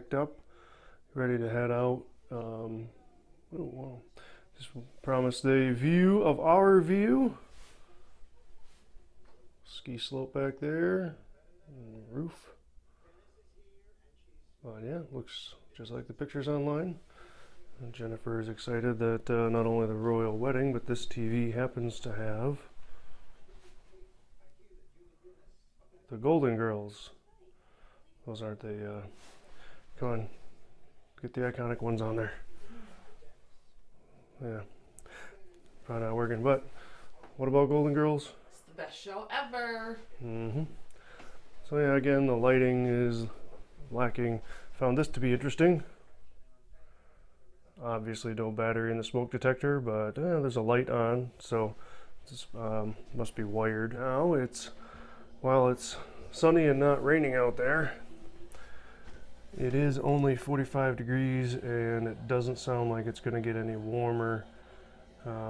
packed up, ready to head out. Just promised a view of our view. Ski slope back there, and roof. But yeah, looks just like the pictures online. And Jennifer is excited that not only the royal wedding, but this TV happens to have the Golden Girls. Those aren't the, come on, get the iconic ones on there. Yeah, probably not working, but what about Golden Girls? It's the best show ever. So yeah, again, the lighting is lacking. Found this to be interesting. Obviously no battery in the smoke detector, but there's a light on, so this must be wired. Now while it's sunny and not raining out there, it is only 45 degrees and it doesn't sound like it's going to get any warmer.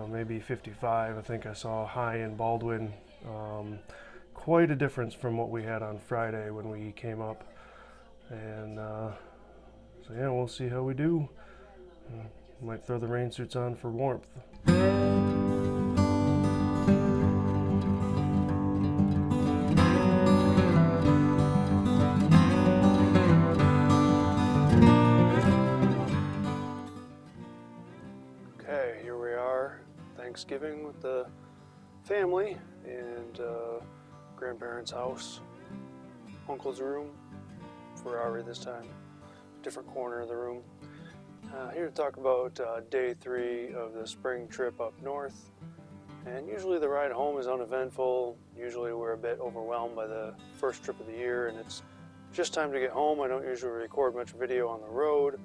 Maybe 55, I think I saw high in Baldwin. Quite a difference from what we had on Friday when we came up. And so yeah, we'll see how we do. Might throw the rain suits on for warmth. Okay, here we are, Thanksgiving with the family and grandparents' house, uncle's room for Ari this time, different corner of the room. Here to talk about day 3 of the spring trip up north. And usually the ride home is uneventful. Usually we're a bit overwhelmed by the first trip of the year and it's just time to get home. I don't usually record much video on the road.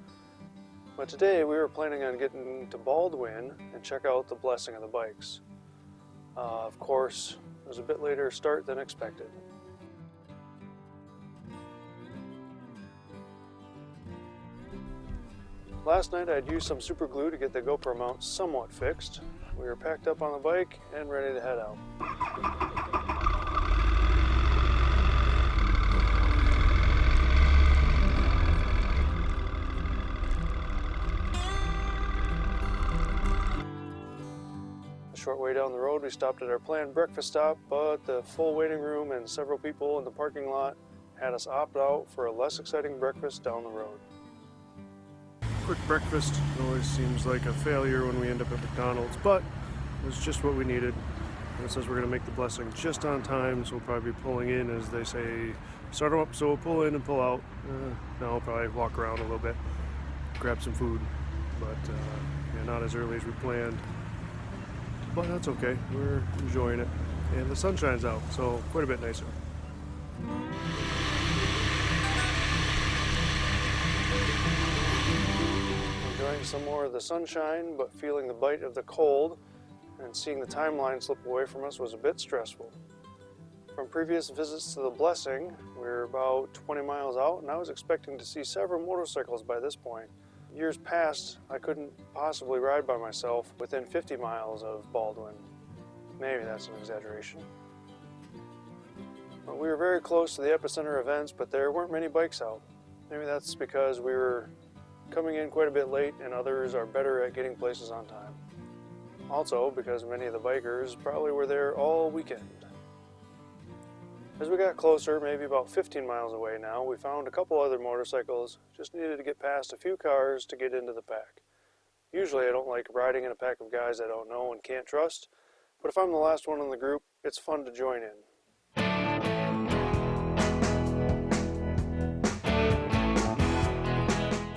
But today we were planning on getting to Baldwin and check out the blessing of the bikes. Of course, it was a bit later start than expected. Last night I'd used some super glue to get the GoPro mount somewhat fixed. We were packed up on the bike and ready to head out. A short way down the road we stopped at our planned breakfast stop, but the full waiting room and several people in the parking lot had us opt out for a less exciting breakfast down the road. Quick breakfast always seems like a failure when we end up at McDonald's, but it was just what we needed. And it says we're going to make the blessing just on time, so we'll probably be pulling in as they say start them up, so we'll pull in and pull out. Now we'll probably walk around a little bit, grab some food, but yeah, not as early as we planned. But that's okay, we're enjoying it. And the sun shines out, so quite a bit nicer. Enjoying some more of the sunshine, but feeling the bite of the cold, and seeing the timeline slip away from us was a bit stressful. From previous visits to the blessing, we were about 20 miles out, and I was expecting to see several motorcycles by this point. Years past, I couldn't possibly ride by myself within 50 miles of Baldwin. Maybe that's an exaggeration. But we were very close to the epicenter events, but there weren't many bikes out. Maybe that's because we were coming in quite a bit late and others are better at getting places on time. Also because many of the bikers probably were there all weekend. As we got closer, maybe about 15 miles away now, we found a couple other motorcycles, just needed to get past a few cars to get into the pack. Usually I don't like riding in a pack of guys I don't know and can't trust, but if I'm the last one in the group, it's fun to join in.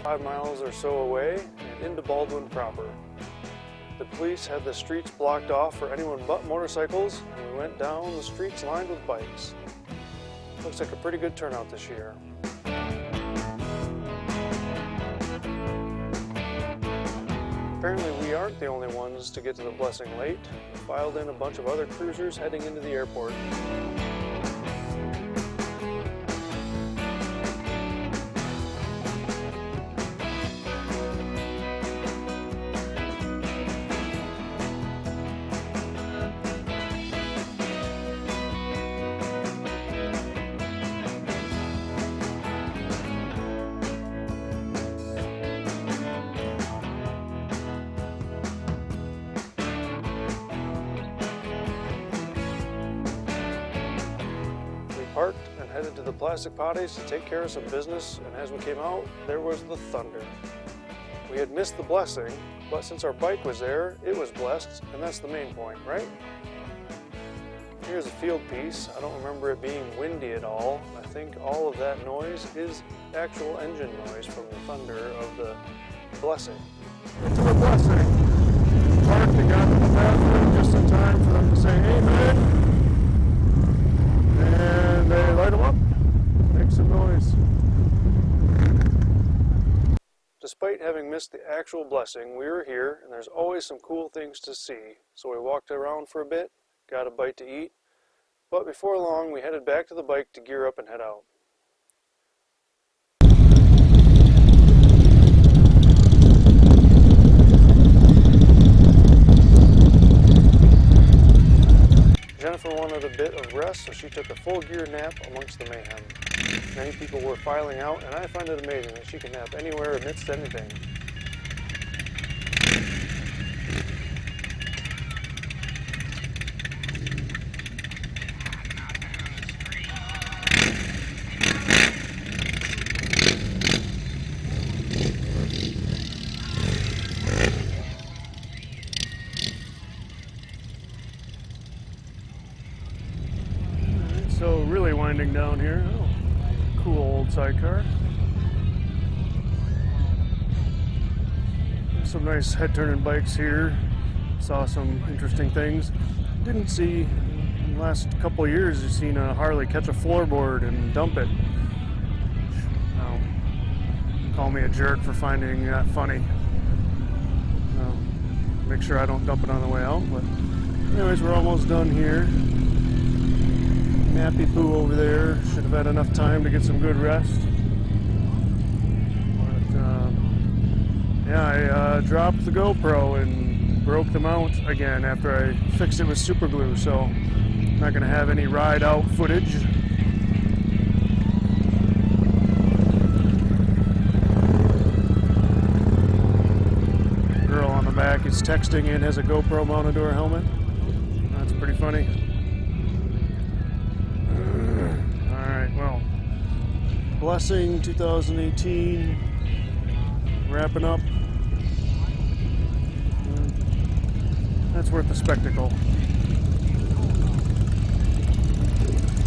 5 miles or so away and into Baldwin proper. The police had the streets blocked off for anyone but motorcycles, and we went down the streets lined with bikes. Looks like a pretty good turnout this year. Apparently we aren't the only ones to get to the blessing late. We filed in a bunch of other cruisers heading into the airport. parked and headed to the plastic potties to take care of some business, and as we came out, there was the thunder. We had missed the blessing, but since our bike was there, it was blessed, and that's the main point, right? Here's a field piece. I don't remember it being windy at all. I think all of that noise is actual engine noise from the thunder of the blessing. To the blessing. Parked and got to the bathroom just in time for them to say amen. And they light them up, make some noise. Despite having missed the actual blessing, we were here, and there's always some cool things to see. So we walked around for a bit, got a bite to eat, but before long we headed back to the bike to gear up and head out. Jennifer wanted a bit of rest, so she took a full gear nap amongst the mayhem. Many people were filing out, and I find it amazing that she can nap anywhere amidst anything. So really winding down here. Oh, cool old sidecar. Some nice head-turning bikes here. Saw some interesting things. Didn't see in the last couple of years. You've seen a Harley catch a floorboard and dump it. Now, call me a jerk for finding that funny. Make sure I don't dump it on the way out. But anyways, we're almost done here. Nappy poo over there. Should have had enough time to get some good rest. But yeah, I dropped the GoPro and broke the mount again after I fixed it with super glue. So I'm not going to have any ride out footage. Girl on the back is texting and has a GoPro mounted to her helmet. That's pretty funny. Well, blessing 2018, wrapping up. That's worth the spectacle.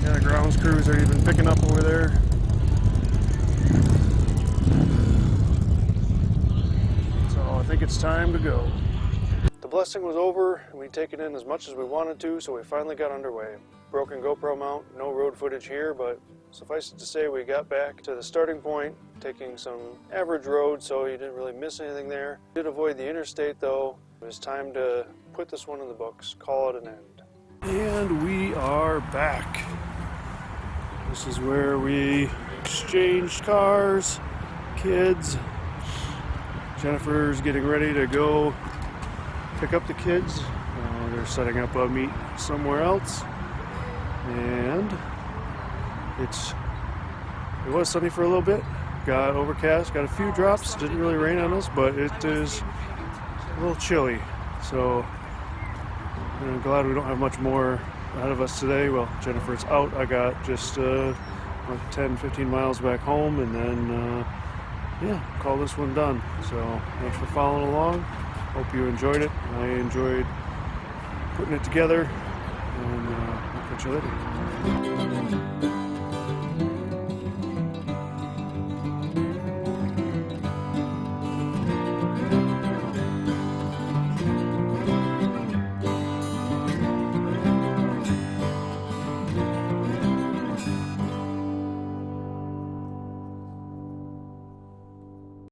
Yeah, the grounds crews are even picking up over there. So I think it's time to go. The blessing was over, and we'd taken in as much as we wanted to, so we finally got underway. Broken GoPro mount, no road footage here, but suffice it to say we got back to the starting point, taking some average road, so you didn't really miss anything there. Did avoid the interstate though. It was time to put this one in the books, call it an end. And we are back. This is where we exchanged cars, kids. Jennifer's getting ready to go pick up the kids. They're setting up a meet somewhere else. And it was sunny for a little bit, got overcast, got a few drops, didn't really rain on us, but it is a little chilly. So I'm glad we don't have much more ahead of us today. Well, Jennifer's out. I got just 10-15 miles back home, and then yeah, call this one done. So thanks for following along. Hope you enjoyed it. I enjoyed putting it together, and I'll catch you later.